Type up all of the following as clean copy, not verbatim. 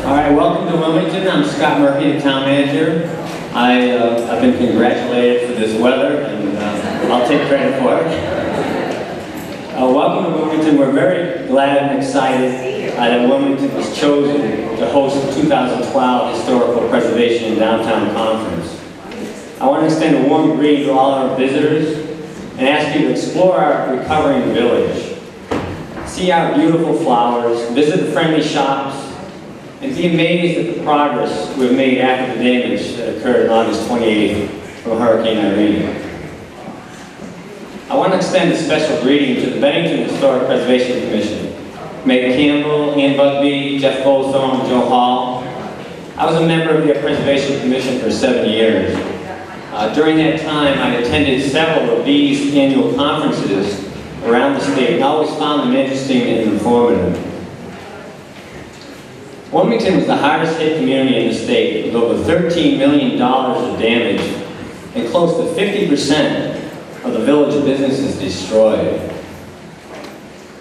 All right, welcome to Wilmington. I'm Scott Murphy, the town manager. I've been congratulated for this weather, and I'll take credit for it. Welcome to Wilmington. We're very glad and excited that Wilmington was chosen to host the 2012 Historical Preservation in Downtown Conference. I want to extend a warm greeting to all our visitors and ask you to explore our recovering village. See our beautiful flowers, visit the friendly shops, and be amazed at the progress we've made after the damage that occurred on August 28th from Hurricane Irene. I want to extend a special greeting to the Bennington Historic Preservation Commission. Meg Campbell, Ann Bugby, Jeff Goldstone, Joe Hall. I was a member of the Preservation Commission for 7 years. During that time, I attended several of these annual conferences around the state and always found them interesting and informative. Wilmington was the hardest hit community in the state with over $13 million of damage and close to 50% of the village businesses destroyed.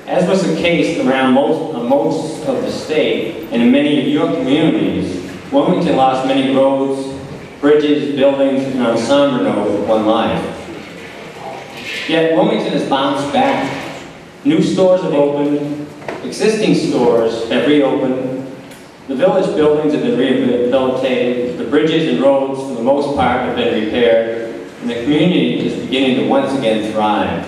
As was the case around most of the state and in many of your communities, Wilmington lost many roads, bridges, buildings, and on a somber note, one life. Yet Wilmington has bounced back. New stores have opened, existing stores have reopened, the village buildings have been rehabilitated, the bridges and roads for the most part have been repaired, and the community is beginning to once again thrive.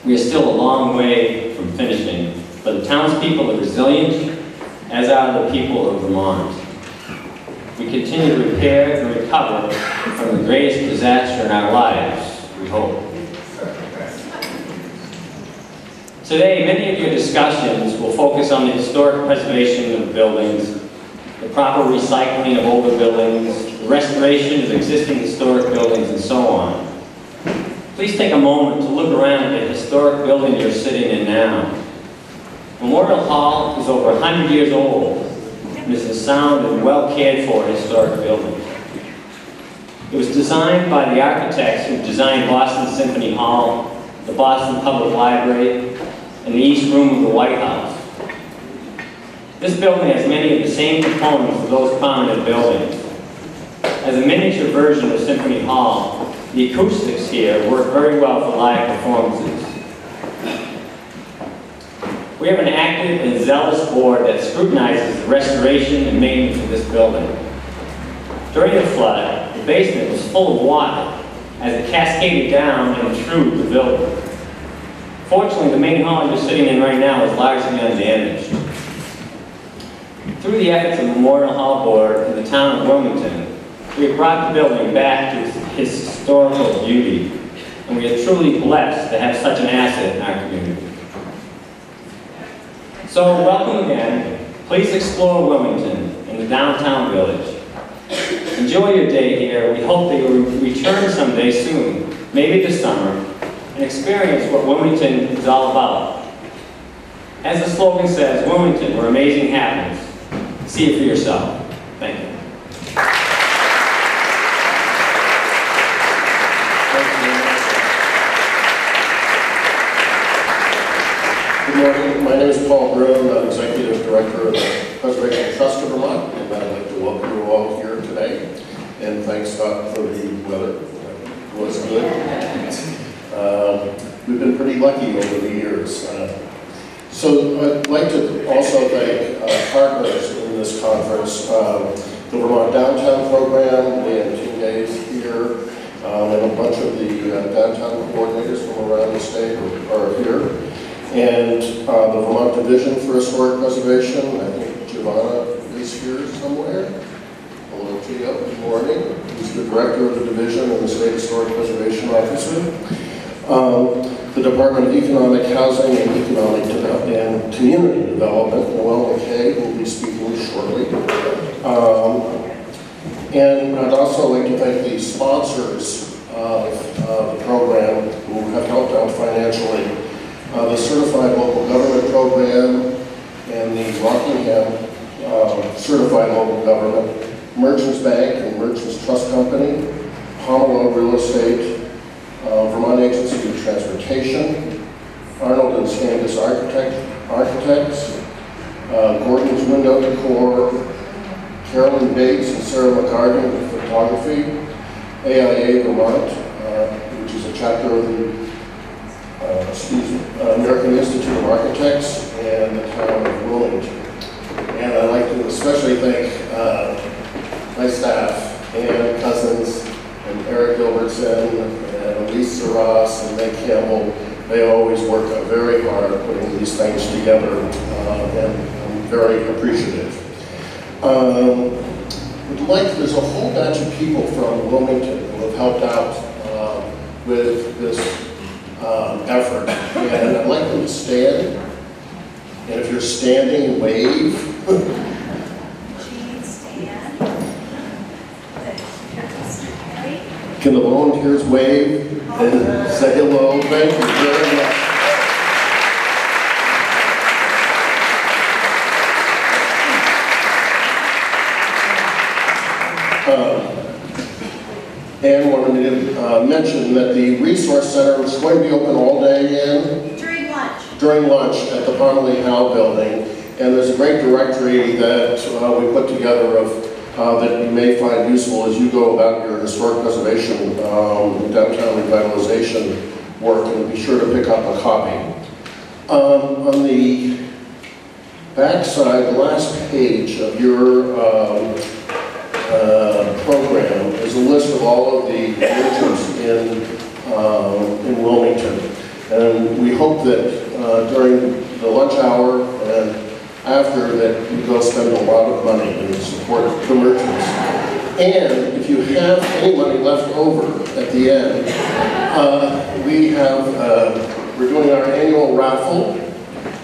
We are still a long way from finishing, but the townspeople are resilient, as are the people of Vermont. We continue to repair and recover from the greatest disaster in our lives, we hope. Today, many of your discussions will focus on the historic preservation of buildings, the proper recycling of older buildings, the restoration of existing historic buildings, and so on. Please take a moment to look around at the historic building you're sitting in now. Memorial Hall is over 100 years old and is a sound and well cared for historic building. It was designed by the architects who designed Boston Symphony Hall, the Boston Public Library, and the East Room of the White House. This building has many of the same components of those prominent buildings. As a miniature version of Symphony Hall, the acoustics here work very well for live performances. We have an active and zealous board that scrutinizes the restoration and maintenance of this building. During the flood, the basement was full of water as it cascaded down and through the building. Fortunately, the main hall you're sitting in right now is largely undamaged. Through the efforts of the Memorial Hall Board and the town of Wilmington, we have brought the building back to its historical beauty, and we are truly blessed to have such an asset in our community. So, welcome again. Please explore Wilmington and the downtown village. Enjoy your day here. We hope that you'll return someday soon, maybe this summer, and experience what Wilmington is all about. As the slogan says, Wilmington, where amazing happens. See it for yourself. Thank you. Good morning. My name is Paul Bruhn. I'm Executive Director of the Preservation Trust of Vermont, and I'd like to welcome you all here today. And thanks, Scott, for the weather. It was good. We've been pretty lucky over the years. So I'd like to also thank partners in this conference, the Vermont Downtown Program, and Team Days here, and a bunch of the downtown coordinators from around the state are here, and the Vermont Division for Historic Preservation. I think Giovanna is here somewhere. Hello, Gia. Good morning. He's the director of the division and the State Historic Preservation Officer. The Department of Economic Housing and Economic and Community Development, Noel McKay, will be speaking shortly. And I'd also like to thank the sponsors of the program who have helped out financially. The Certified Local Government Program and the Rockingham Certified Local Government, Merchants Bank and Merchants Trust Company, Pomelo Real Estate, Vermont Agency of Transportation, Arnold and Standish Architects, Gordon's Window Decor, Carolyn Bates and Sarah McCarty with photography, AIA Vermont, which is a chapter of the American Institute of Architects, and the town of Wilmington. And I'd like to especially thank my staff, Ann Cousins, and Eric Gilbertson, and Elise Ross, and Meg Campbell. They always work very hard putting these things together, and I'm very appreciative. There's a whole batch of people from Wilmington who have helped out with this effort, and I'd like them to stand, and if you're standing, wave. Can the volunteers wave and say hello? Thank you very much. Anne wanted me to mention that the Resource Center is going to be open all day again. During lunch. During lunch at the Parmalee Howe building. And there's a great directory that we put together of that you may find useful as you go about your historic preservation, downtown revitalization work, and be sure to pick up a copy. On the back side, the last page of your program is a list of all of the merchants in Wilmington. And we hope that during the lunch hour and after that you go spend a lot of money and support the merchants. And if you have any money left over at the end, we're doing our annual raffle.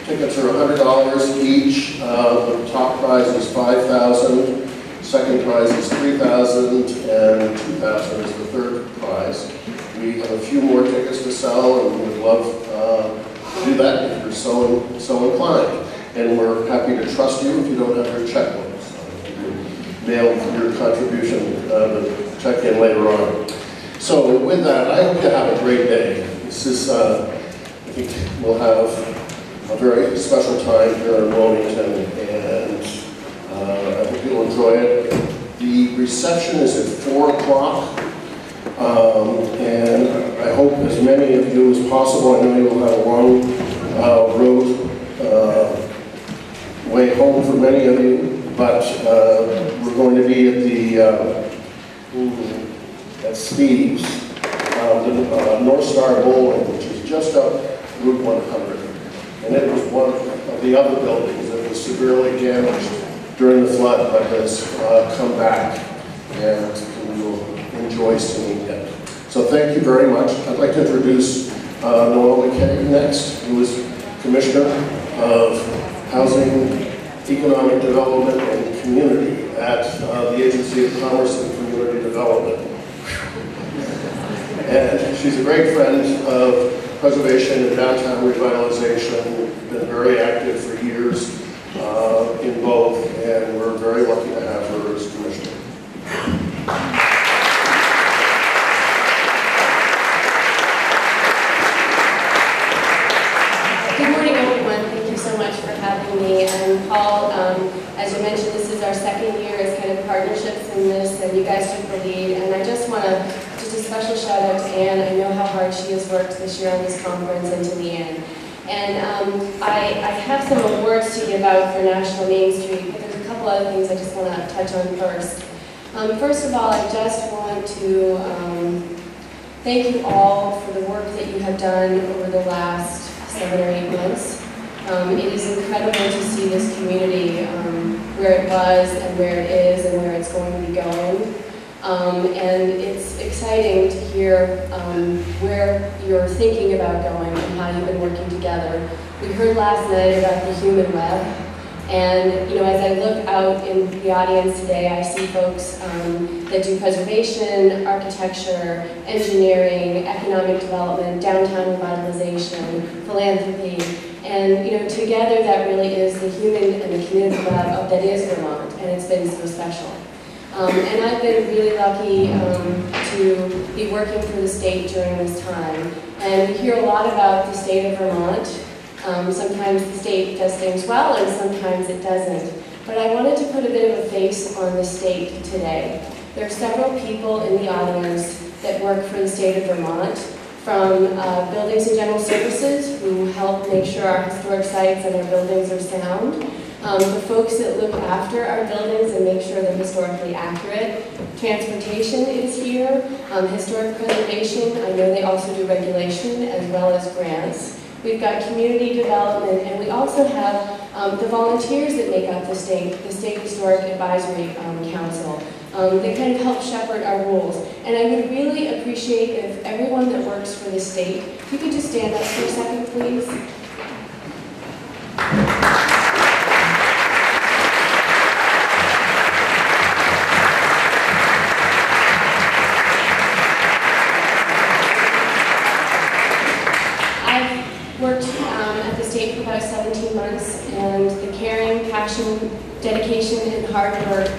Tickets are $100 each. The top prize is $5,000. Second prize is $3,000, and $2,000 is the third prize. We have a few more tickets to sell, and we would love to do that if you're so inclined. And we're happy to trust you if you don't have your checkbook. So you mail your contribution, the check-in later on. So with that, I hope you have a great day. This is, I think we'll have a very special time here in Wilmington, and I hope you'll enjoy it. The reception is at 4 o'clock, and I hope as many of you as possible. I know you'll have a long road way home for many of you, but we're going to be at Steve's, the North Star Bowling, which is just up Route 100. And it was one of the other buildings that was severely damaged during the flood, but has come back, and we will enjoy seeing it. So thank you very much. I'd like to introduce Noel McKay next, who is Commissioner of Housing, Economic Development, and Community at the Agency of Commerce and Community Development. And she's a great friend of preservation and downtown revitalization, been very active for years in both, and we're very lucky to have her as Commissioner. Good morning, everyone. Thank you so much for having me. I'm Paul. As you mentioned, this is our second year as kind of partnerships in this, and you guys took the lead. And I just want to, just a special shout out to Anne. I know how hard she has worked this year on this conference, and to Leanne. And I have some awards to give out for National Main Street, but there's a couple other things I just want to touch on first. First of all, I just want to thank you all for the work that you have done over the last 7 or 8 months. It is incredible to see this community where it was and where it is and where it's going to be going. And it's exciting to hear where you're thinking about going and how you've been working together. We heard last night about the human web, and as I look out in the audience today, I see folks that do preservation, architecture, engineering, economic development, downtown revitalization, philanthropy, and together that really is the human and the community web that is Vermont, and it's been so special. And I've been really lucky to be working for the state during this time. And we hear a lot about the state of Vermont Sometimes the state does things well, and sometimes it doesn't. But I wanted to put a bit of a face on the state today. There are several people in the audience that work for the state of Vermont, from Buildings and General Services, who help make sure our historic sites and our buildings are sound, the folks that look after our buildings and make sure they're historically accurate. Transportation is here, historic preservation, I know they also do regulation as well as grants. We've got community development, and we also have the volunteers that make up the State Historic Advisory Council. They kind of help shepherd our rules. And I would really appreciate if everyone that works for the state, if you could just stand up for a second, please. About 17 months, and the caring, passion, dedication, and hard work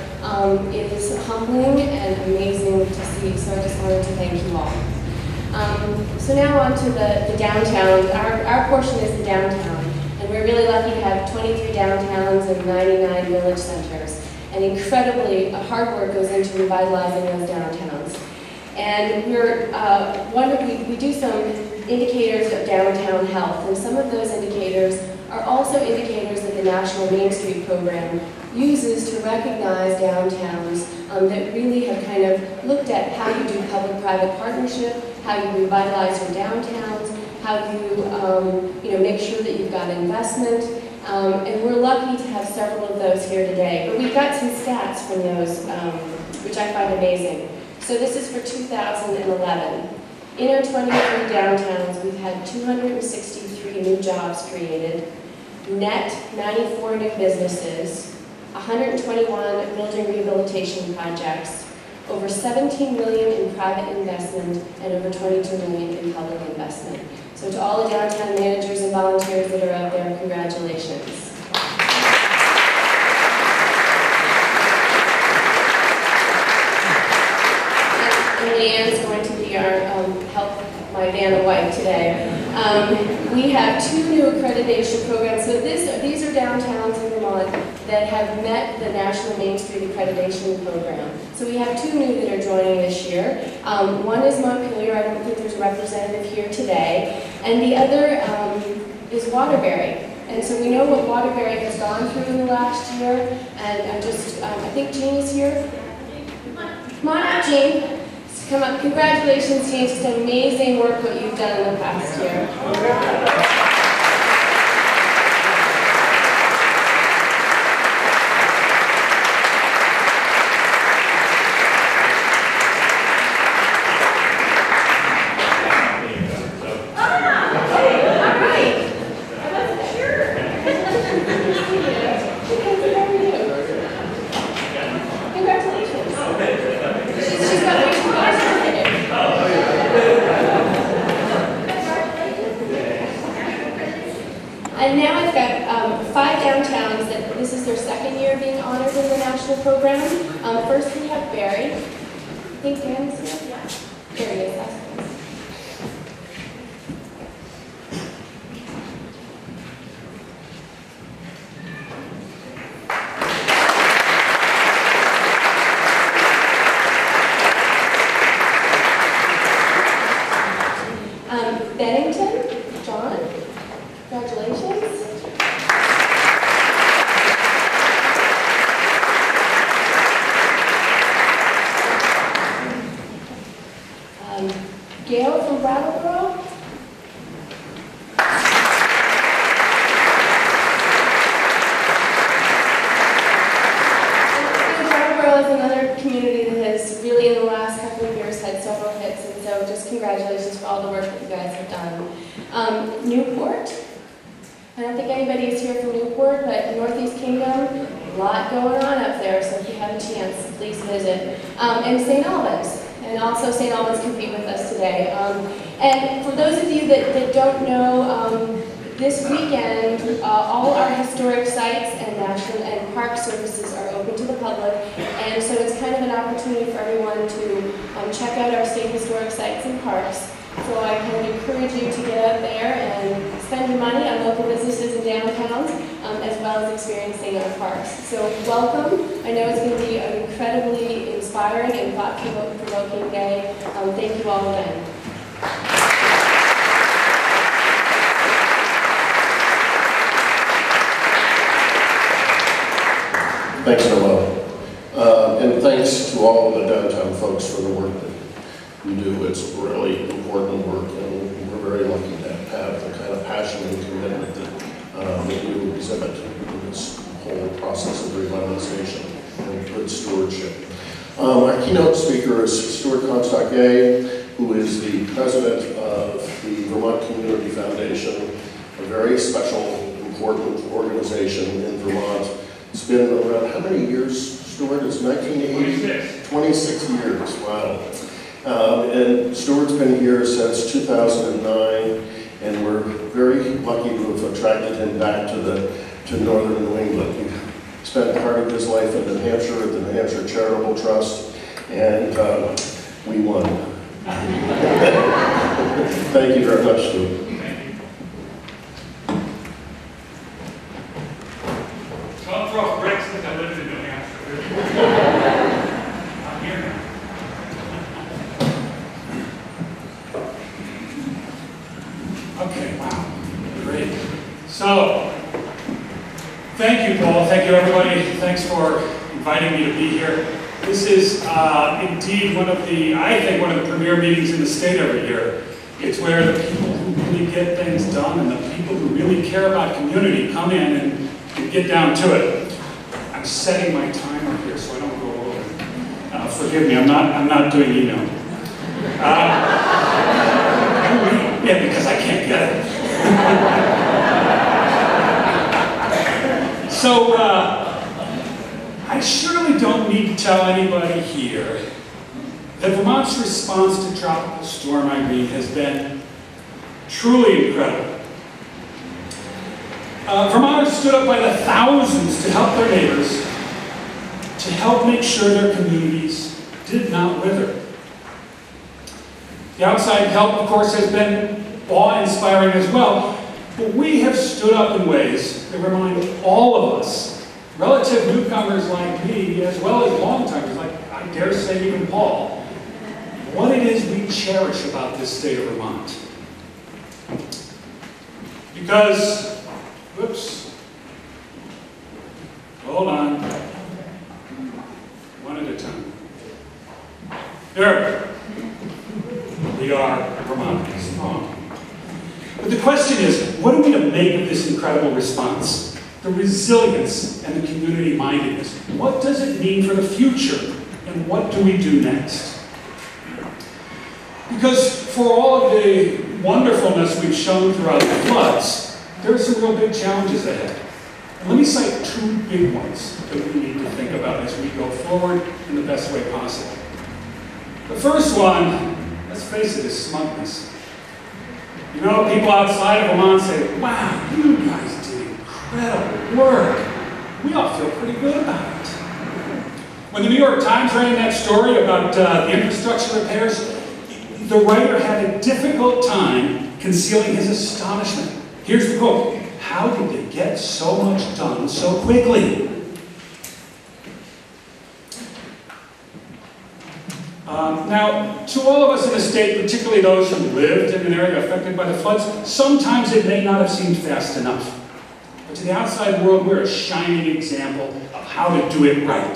is humbling and amazing to see, so I just wanted to thank you all. So now on to the downtown. Our portion is the downtown, and we're really lucky to have 23 downtowns and 99 village centers, and incredibly hard work goes into revitalizing those downtowns. And we do some indicators of downtown health, and some of those indicators are also indicators that the National Main Street Program uses to recognize downtowns that really have kind of looked at how you do public-private partnership, how you revitalize your downtowns, how you make sure that you've got investment, and we're lucky to have several of those here today. But we've got some stats from those, which I find amazing. So this is for 2011. In our 23 downtowns, we've had 263 new jobs created, net 94 new businesses, 121 building rehabilitation projects, over 17 million in private investment, and over 22 million in public investment. So to all the downtown managers and volunteers that are out there, congratulations. And Leanne's going to be our help my Vanna White today. We have 2 new accreditation programs. So these are downtowns in Vermont that have met the National Main Street Accreditation Program. So we have 2 new that are joining this year. One is Montpelier. I don't think there's a representative here today. And the other is Waterbury. And so we know what Waterbury has gone through in the last year. And I think Jean is here. Come on up, Jean. Come up. Congratulations, Jean. Just amazing work what you've done in the past year. And now I've got 5 downtowns that this is their 2nd year being honored in the national program. First we have Barrie. I think Dan is here. Yeah. There he is. Bennington, John, congratulations. Gail from Brattleboro. Brattleboro is another community that has really in the last couple of years had several hits, and so just congratulations for all the work that you guys have done. Newport. I don't think anybody is here from Newport, but Northeast Kingdom, a lot going on up there, so if you have a chance, please visit. And St. Albans. And also St. Albans can be with us today. And for those of you that don't know, this weekend, all our historic sites and national and park services are open to the public, and so it's kind of an opportunity for everyone to check out our state historic sites and parks. So I kind of encourage you to get out there and spending money on local businesses and downtowns, as well as experiencing our parks. So welcome. I know it's going to be an incredibly inspiring and thought-provoking day. Thank you all again. Thanks, Noel. And thanks to all of the downtown folks for the work that you do. It's really important work, and we're very lucky to have the kind of passion and commitment that you exhibit in this whole process of revitalization and good stewardship. Our keynote speaker is Stuart Comstock-Gay, who is the president of the Vermont Community Foundation, a very special, important organization in Vermont. It's been around how many years, Stuart? It's 1980? 26 years, wow. And Stuart's been here since 2009, and we're very lucky to have attracted him back to northern New England. He spent part of his life in New Hampshire at the New Hampshire Charitable Trust, and we won. Thank you very much, Stuart. Don't throw bricks because I lived in New Hampshire. I'm here now. Okay, wow, great. So, thank you, Paul. Thank you, everybody. Thanks for inviting me to be here. This is indeed I think one of the premier meetings in the state every year. It's where the people who really get things done and the people who really care about community come in and get down to it. I'm setting my timer here so I don't go over. Forgive me, I'm not doing email. Yeah, because I can't get it. So, I surely don't need to tell anybody here that Vermont's response to Tropical Storm Irene has been truly incredible. Vermonters stood up by the thousands to help their neighbors, to help make sure their communities did not wither. The outside help, of course, has been awe-inspiring as well, but we have stood up in ways that remind all of us, relative newcomers like me, as well as long-timers like, I dare say, even Paul, what it is we cherish about this state of Vermont. Because whoops. Hold on. One at a time. There we are, Vermont is strong. But the question is, what are we to make of this incredible response? The resilience and the community mindedness. What does it mean for the future? And what do we do next? Because for all of the wonderfulness we've shown throughout the floods, there are some real big challenges ahead. And let me cite two big ones that we need to think about as we go forward in the best way possible. The first one, let's face it, is smugness. You know, people outside of Vermont say, wow, you guys did incredible work. We all feel pretty good about it. When the New York Times ran that story about the infrastructure repairs, the writer had a difficult time concealing his astonishment. Here's the quote: how did they get so much done so quickly? Now, to all of us in the state, particularly those who lived in an area affected by the floods, sometimes it may not have seemed fast enough. But to the outside world, we're a shining example of how to do it right.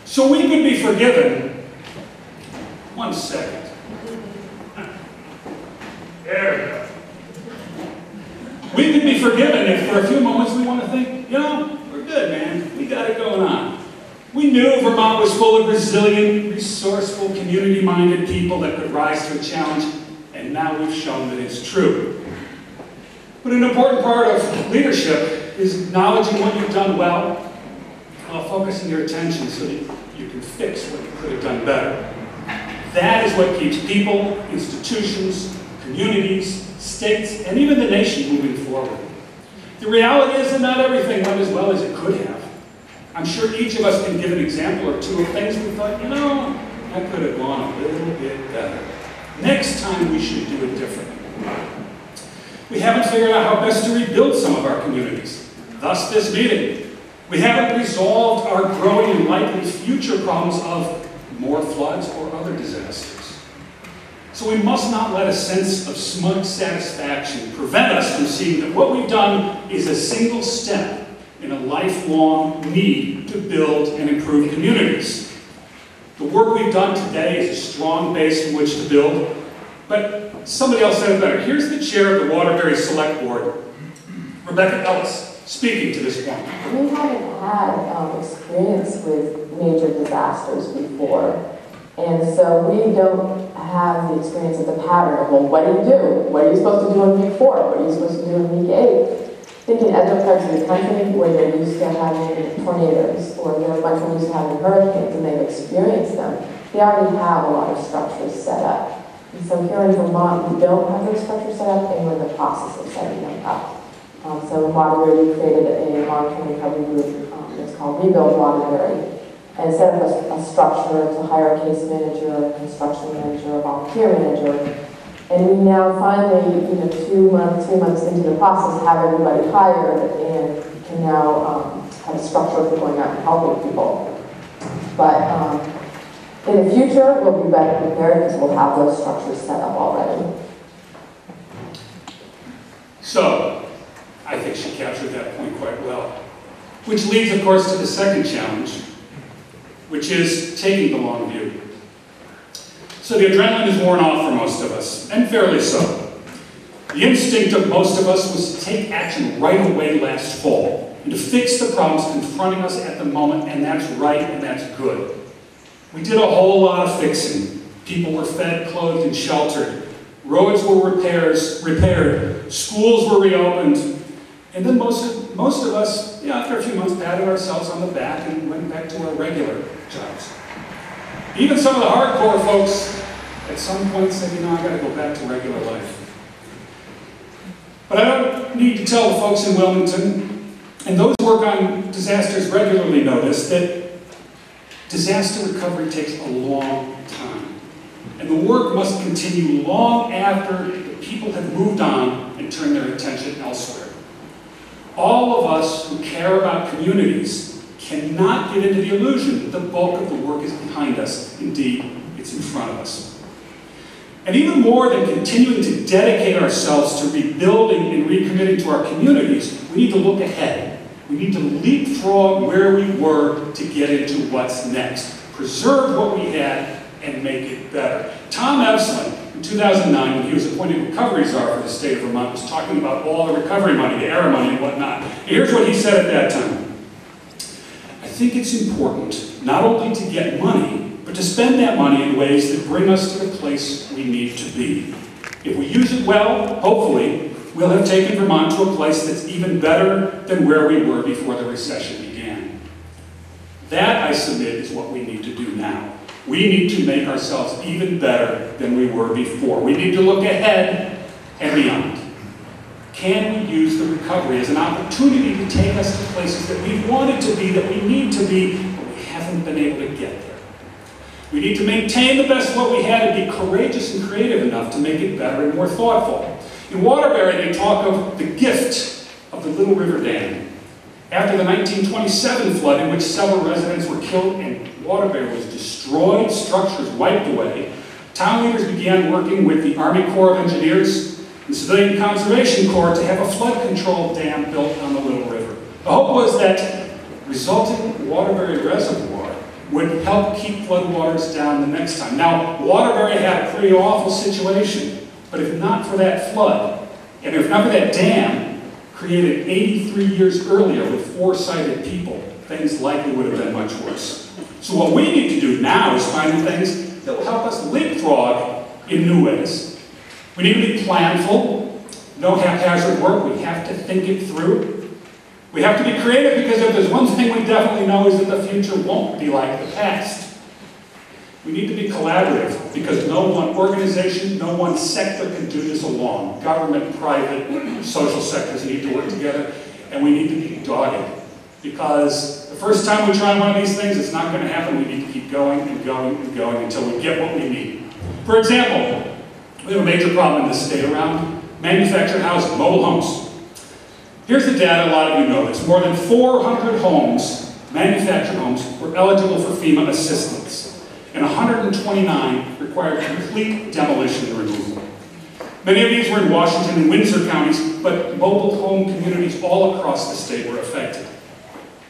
So we could be forgiven. One second. There we go. We could be forgiven if for a few moments we want to think, you know, we're good, man. We got it going on. We knew Vermont was full of resilient, resourceful, community-minded people that could rise to a challenge, and now we've shown that it's true. But an important part of leadership is acknowledging what you've done well, while focusing your attention so that you can fix what you could have done better. That is what keeps people, institutions, communities, states, and even the nation moving forward. The reality is that not everything went as well as it could have. I'm sure each of us can give an example or two of things we thought, you know, that could have gone a little bit better. Next time we should do it differently. We haven't figured out how best to rebuild some of our communities, thus this meeting. We haven't resolved our growing and likely future problems of more floods or other disasters. So we must not let a sense of smug satisfaction prevent us from seeing that what we've done is a single step in a lifelong need to build and improve communities. The work we've done today is a strong base from which to build, but somebody else said it better. Here's the chair of the Waterbury Select Board, Rebecca Ellis, speaking to this point. We haven't had experience with major disasters before, and so we don't have the experience of the pattern of, well, what do you do? What are you supposed to do in week 4? What are you supposed to do in week 8? I think in other parts of the country where they're used to having tornadoes or they're much more used to having hurricanes and they've experienced them, they already have a lot of structures set up. And so here in Vermont, we don't have those structures set up and we're in the process of setting them up. So in Waterbury, we created a long-term recovery group. It's called Rebuild Waterbury, and set up a structure to hire a case manager, a construction manager, a volunteer manager. And we now finally, 2 months, 3 months into the process, have everybody hired and can now have a structure for going out and helping people. But in the future, we'll be better prepared because we'll have those structures set up already. So, I think she captured that point quite well. Which leads, of course, to the second challenge, which is taking the long view. So the adrenaline is worn off for most of us, and fairly so. The instinct of most of us was to take action right away last fall, and to fix the problems confronting us at the moment, and that's right and that's good. We did a whole lot of fixing. People were fed, clothed, and sheltered. Roads were repaired, schools were reopened, and then most of us, after a few months, patted ourselves on the back and went back to our regular jobs. Even some of the hardcore folks at some point said, I gotta go back to regular life. But I don't need to tell the folks in Wilmington, and those who work on disasters regularly know this, that disaster recovery takes a long time. And the work must continue long after the people have moved on and turned their attention elsewhere. All of us who care about communities cannot get into the illusion that the bulk of the work is behind us. Indeed, it's in front of us. And even more than continuing to dedicate ourselves to rebuilding and recommitting to our communities, we need to look ahead. We need to leapfrog where we were to get into what's next. Preserve what we had and make it better. Tom Evslin, in 2009, when he was appointed recovery czar for the state of Vermont, was talking about all the recovery money, the ERA money and whatnot. And here's what he said at that time. I think it's important not only to get money, but to spend that money in ways that bring us to the place we need to be. If we use it well, hopefully, we'll have taken Vermont to a place that's even better than where we were before the recession began. That, I submit, is what we need to do now. We need to make ourselves even better than we were before. We need to look ahead and beyond. Can we use the recovery as an opportunity to take us to places that we wanted to be, that we need to be, but we haven't been able to get there? We need to maintain the best of what we had and be courageous and creative enough to make it better and more thoughtful. In Waterbury, they talk of the gift of the Little River Dam. After the 1927 flood, in which several residents were killed and Waterbury was destroyed, structures wiped away, town leaders began working with the Army Corps of Engineers and the Civilian Conservation Corps to have a flood control dam built on the Little River. The hope was that resulting Waterbury Reservoir would help keep floodwaters down the next time. Now, Waterbury had a pretty awful situation, but if not for that flood, and if not for that dam, created 83 years earlier with foresighted people, things likely would have been much worse. So what we need to do now is find things that will help us leapfrog in new ways. We need to be planful, no haphazard work. We have to think it through. We have to be creative because if there's one thing we definitely know is that the future won't be like the past. We need to be collaborative because no one organization, no one sector can do this alone. Government, private, social sectors need to work together, and we need to be dogged because the first time we try one of these things, it's not going to happen. We need to keep going and going and going until we get what we need. For example, we have a major problem in this state around manufactured housing, mobile homes. Here's the data, a lot of you know this. More than 400 homes, manufactured homes, were eligible for FEMA assistance, and 129 required complete demolition and removal. Many of these were in Washington and Windsor counties, but mobile home communities all across the state were affected.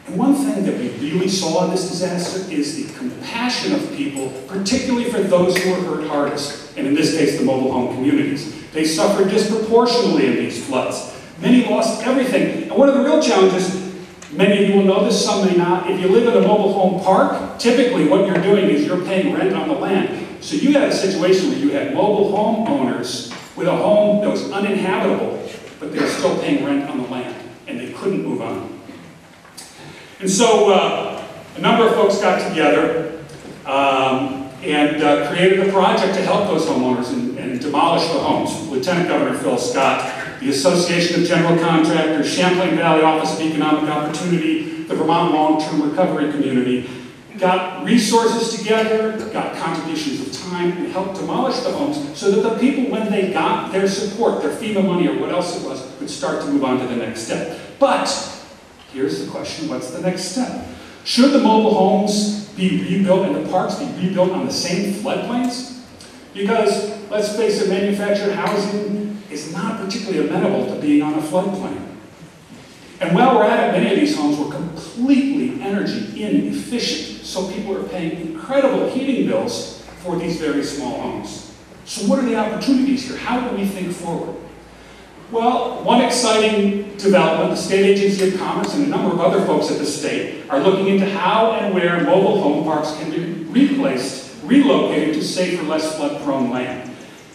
And one thing that we really saw in this disaster is the compassion of people, particularly for those who were hurt hardest, and in this case, the mobile home communities. They suffered disproportionately in these floods. Many lost everything. And one of the real challenges, many of you will know this, some may not, if you live in a mobile home park, typically what you're doing is you're paying rent on the land. So you had a situation where you had mobile home owners with a home that was uninhabitable, but they were still paying rent on the land, and they couldn't move on. And so a number of folks got together and created a project to help those homeowners and demolish the homes. Lieutenant Governor Phil Scott, the Association of General Contractors, Champlain Valley Office of Economic Opportunity, the Vermont Long-Term Recovery Community, got resources together, got contributions of time, and helped demolish the homes so that the people, when they got their support, their FEMA money or what else it was, would start to move on to the next step. But here's the question, what's the next step? Should the mobile homes be rebuilt and the parks be rebuilt on the same floodplains? Because, let's face it, manufactured housing is not particularly amenable to being on a floodplain. And while we're at it, many of these homes were completely energy inefficient, so people are paying incredible heating bills for these very small homes. So what are the opportunities here? How do we think forward? Well, one exciting development, the State Agency of Commerce and a number of other folks at the state are looking into how and where mobile home parks can be relocated to safer, less flood-prone land.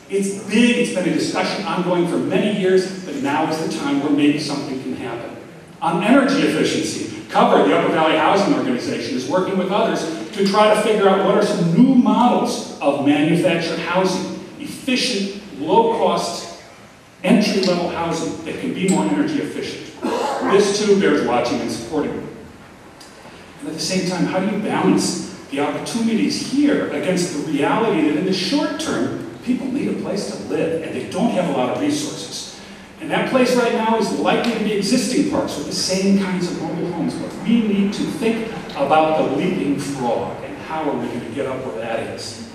It's big, it's been a discussion ongoing for many years, but now is the time where maybe something can happen. On energy efficiency, COVER, the Upper Valley Housing Organization, is working with others to try to figure out what are some new models of manufactured housing, efficient, low-cost, entry-level housing that can be more energy efficient. This too bears watching and supporting. And at the same time, how do you balance the opportunities here against the reality that in the short term, people need a place to live and they don't have a lot of resources. And that place right now is likely to be existing parks with the same kinds of mobile homes, but we need to think about the leaping frog and how are we going to get up where that is.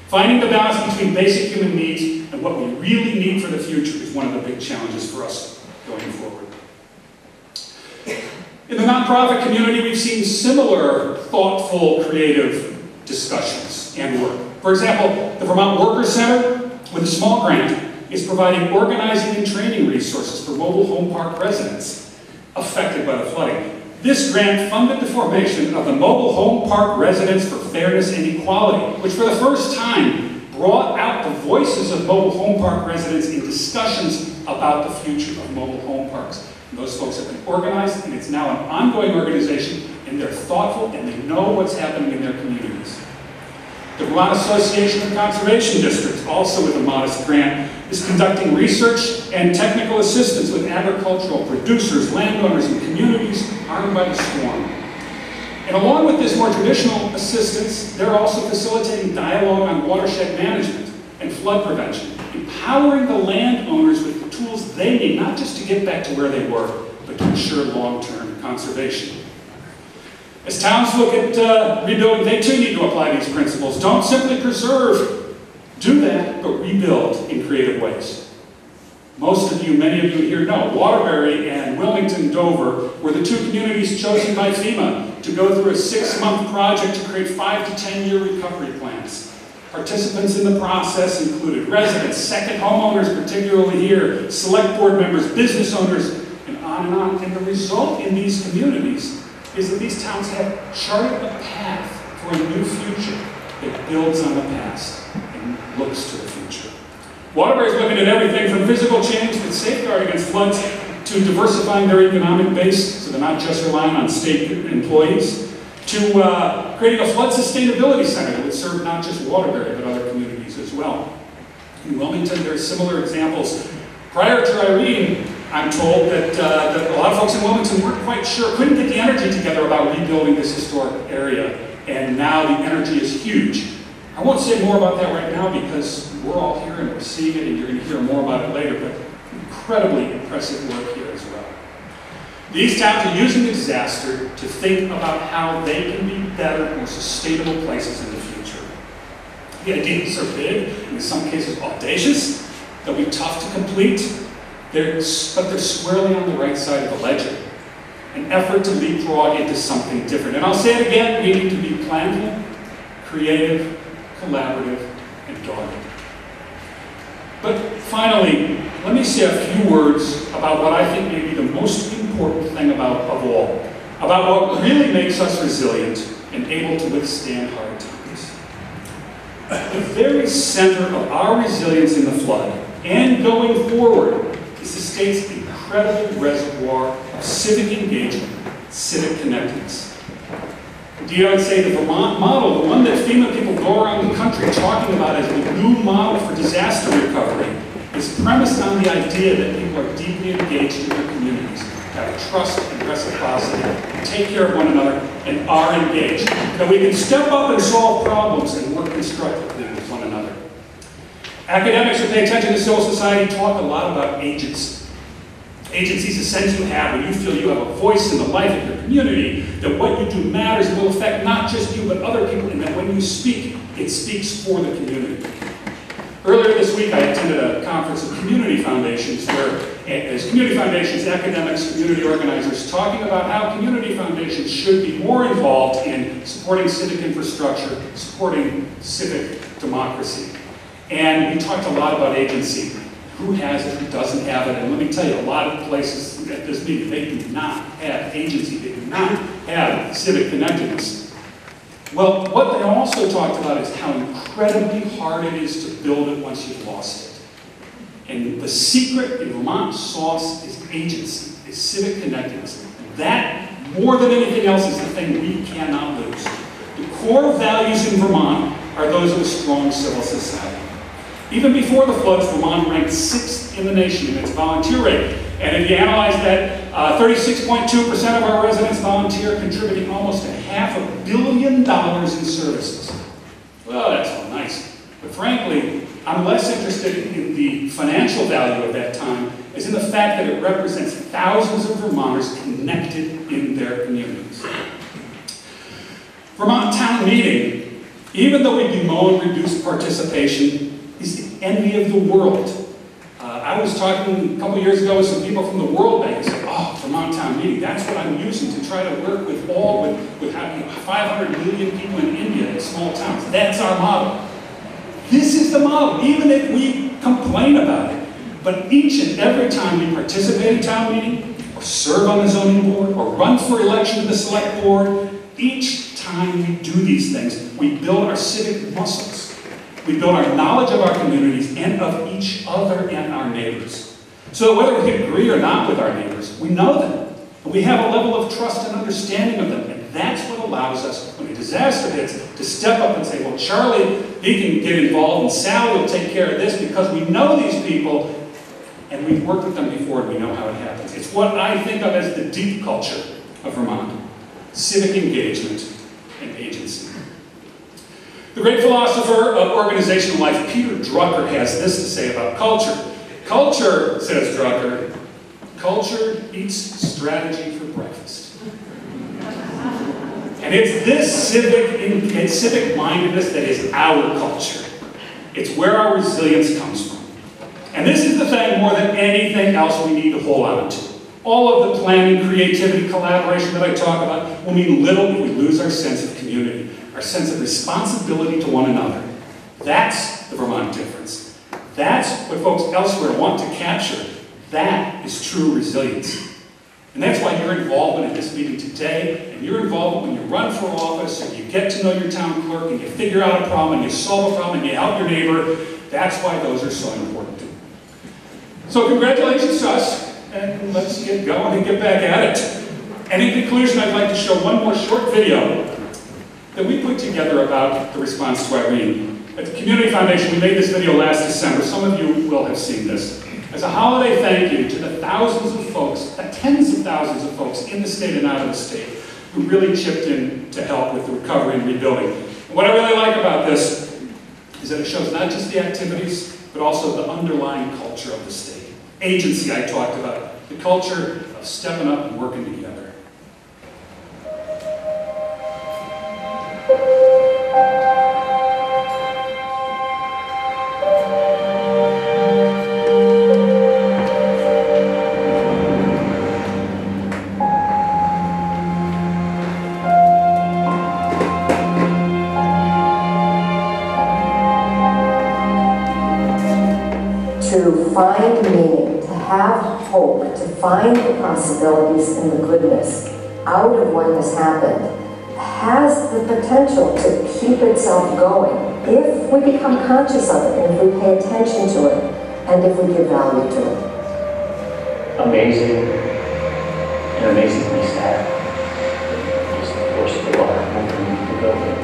Finding the balance between basic human needs and what we really need for the future is one of the big challenges for us going forward. In the nonprofit community, we've seen similar thoughtful, creative discussions and work. For example, the Vermont Workers Center, with a small grant, is providing organizing and training resources for mobile home park residents affected by the flooding. This grant funded the formation of the Mobile Home Park Residents for Fairness and Equality, which for the first time brought out the voices of mobile home park residents in discussions about the future of mobile home parks. And those folks have been organized, and it's now an ongoing organization, and they're thoughtful, and they know what's happening in their communities. The Vermont Association of Conservation Districts, also with a modest grant, is conducting research and technical assistance with agricultural producers, landowners, and communities harmed by the storm. And along with this more traditional assistance, they're also facilitating dialogue on watershed management and flood prevention, empowering the landowners with the tools they need, not just to get back to where they were, but to ensure long-term conservation. As towns look at rebuilding, they too need to apply these principles. Don't simply preserve. Do that, but rebuild in creative ways. Most of you, many of you here know, Waterbury and Wilmington, Dover were the two communities chosen by FEMA to go through a 6-month project to create 5 to 10-year recovery plans. Participants in the process included residents, second homeowners, particularly here, select board members, business owners, and on and on. And the result in these communities is that these towns have charted a path for a new future that builds on the past and looks to the future. Waterbury's looking at everything from physical change that safeguard against floods to diversifying their economic base so they're not just relying on state employees, to creating a flood sustainability center that would serve not just Waterbury but other communities as well. In Wilmington, there are similar examples. Prior to Irene, I'm told that a lot of folks in Wilmington weren't quite sure, couldn't get the energy together about rebuilding this historic area, and now the energy is huge. I won't say more about that right now because we're all here and we're seeing it and you're going to hear more about it later, but incredibly impressive work here as well. These towns are using the disaster to think about how they can be better, more sustainable places in the future. The ideas are big, and in some cases audacious. They'll be tough to complete, but they're squarely on the right side of the ledger. An effort to leapfrog into something different. And I'll say it again, we need to be planful, creative, collaborative, and dogged. But finally, let me say a few words about what I think may be the most important thing of all, about what really makes us resilient and able to withstand hard times. At the very center of our resilience in the flood and going forward is the state's incredible reservoir of civic engagement, civic connectedness. Indeed, I would say the Vermont model, the one that FEMA people go around the country talking about as the new model for disaster recovery, is premised on the idea that people are deeply engaged in their communities, have trust and reciprocity, take care of one another, and are engaged. That we can step up and solve problems and work constructively with one another. Academics who pay attention to civil society talk a lot about agency. Agency is a sense you have when you feel you have a voice in the life of your community, that what you do matters and will affect not just you but other people, and that when you speak, it speaks for the community. Earlier this week, I attended a conference of community foundations where, as community foundations, academics, community organizers, talking about how community foundations should be more involved in supporting civic infrastructure, supporting civic democracy. And we talked a lot about agency. Who has it, who doesn't have it? And let me tell you, a lot of places at this meeting, they do not have agency, they do not have civic connectedness. Well, what they also talked about is how incredibly hard it is to build it once you've lost it. And the secret in Vermont sauce is agency, is civic connectedness. And that, more than anything else, is the thing we cannot lose. The core values in Vermont are those of a strong civil society. Even before the floods, Vermont ranked 6th in the nation in its volunteer rate. And if you analyze that, 36.2% of our residents volunteer, contributing almost $500 million in services. Well, that's all nice. But frankly, I'm less interested in the financial value of that time as in the fact that it represents thousands of Vermonters connected in their communities. Vermont Town Meeting, even though we bemoan reduced participation, is the envy of the world. I was talking a couple years ago with some people from the World Bank and said, oh, Vermont Town Meeting, that's what I'm using to try to work with 500 million people in India in small towns. That's our model. This is the model, even if we complain about it. But each and every time we participate in town meeting, or serve on the zoning board, or run for election to the select board, each time we do these things, we build our civic muscles. We build our knowledge of our communities and of each other and our neighbors. So that whether we can agree or not with our neighbors, we know them. And we have a level of trust and understanding of them. And that's what allows us, when a disaster hits, to step up and say, well, Charlie, he can get involved, and Sally will take care of this because we know these people, and we've worked with them before, and we know how it happens. It's what I think of as the deep culture of Vermont. Civic engagement and agency. The great philosopher of organizational life, Peter Drucker, has this to say about culture. Culture, says Drucker, culture eats strategy for breakfast. And it's this civic mindedness that is our culture. It's where our resilience comes from. And this is the thing more than anything else we need to hold on to. All of the planning, creativity, collaboration that I talk about will mean little if we lose our sense of community. Our sense of responsibility to one another. That's the Vermont difference. That's what folks elsewhere want to capture. That is true resilience. And that's why your involvement in this meeting today, and your involvement when you run for office, and you get to know your town clerk, and you figure out a problem, and you solve a problem, and you help your neighbor, that's why those are so important. So congratulations to us, and let's get going and get back at it. And in conclusion, I'd like to show one more short video that we put together about the response to Irene. At the Community Foundation, we made this video last December. Some of you will have seen this. As a holiday thank you to the thousands of folks, tens of thousands of folks in the state and out of the state who really chipped in to help with the recovery and rebuilding. And what I really like about this is that it shows not just the activities, but also the underlying culture of the state. agency I talked about, the culture of stepping up and working together. To find meaning, to have hope, to find the possibilities and the goodness out of what has happened has the potential to keep itself going if we become conscious of it, and if we pay attention to it, and if we give value to it. Amazing, an amazingly sad. Just the force of the water moving the building.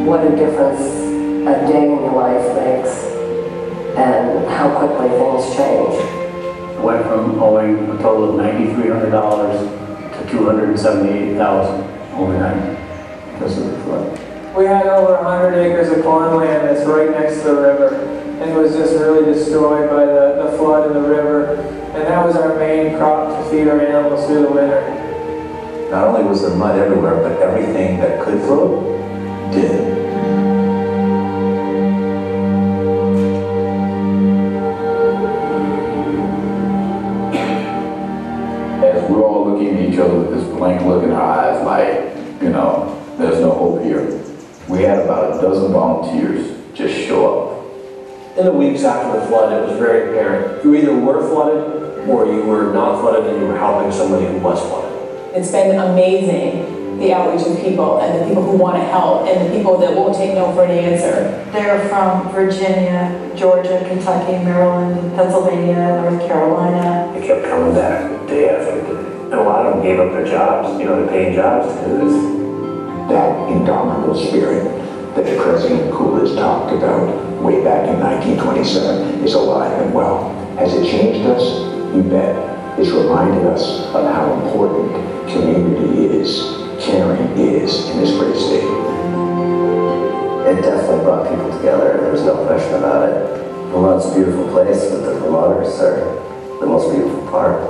What a difference a day in your life makes, and how quickly things change. I went from owing a total of $9,300 to $278,000 overnight because of the flood. We had over 100 acres of cornland that's right next to the river, and it was just really destroyed by the flood in the river, and that was our main crop to feed our animals through the winter. Not only was there mud everywhere, but everything that could float did. As we're all looking at each other with this blank look in our eyes like, you know, there's no hope here. We had about a dozen volunteers just show up. In the weeks after the flood, it was very apparent. You either were flooded or you were not flooded and you were helping somebody who was flooded. It's been amazing, the outreach of people and the people who want to help and the people that won't take no for an answer. They're from Virginia, Georgia, Kentucky, Maryland, Pennsylvania, North Carolina. They kept coming back day after day. And a lot of them gave up their jobs, you know, their paying jobs to do this. That indomitable spirit that President Coolidge talked about way back in 1927 is alive and well. Has it changed us? You bet. It's reminded us of how important community is, caring is in this great state. It definitely brought people together, there's no question about it. Vermont's a beautiful place, but the Vermonters are the most beautiful part.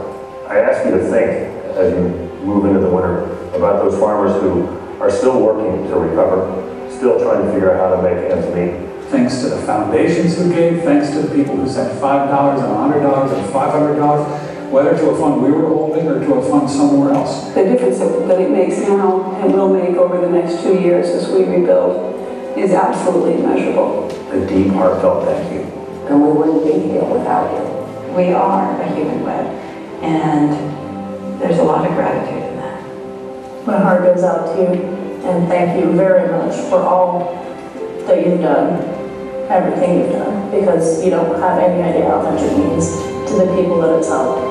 I ask you to think, as you move into the winter, about those farmers who are still working to recover, still trying to figure out how to make ends meet. Thanks to the foundations who gave, thanks to the people who sent $5 and $100 and $500, whether to a fund we were holding or to a fund somewhere else. The difference that it makes now and will make over the next 2 years as we rebuild is absolutely immeasurable. A deep, heartfelt thank you. And we wouldn't be here without you. We are a human web, and there's a lot of gratitude in that. My heart goes out to you, and thank you very much for all that you've done, everything you've done, because you don't have any idea how much it means to the people that it's helped.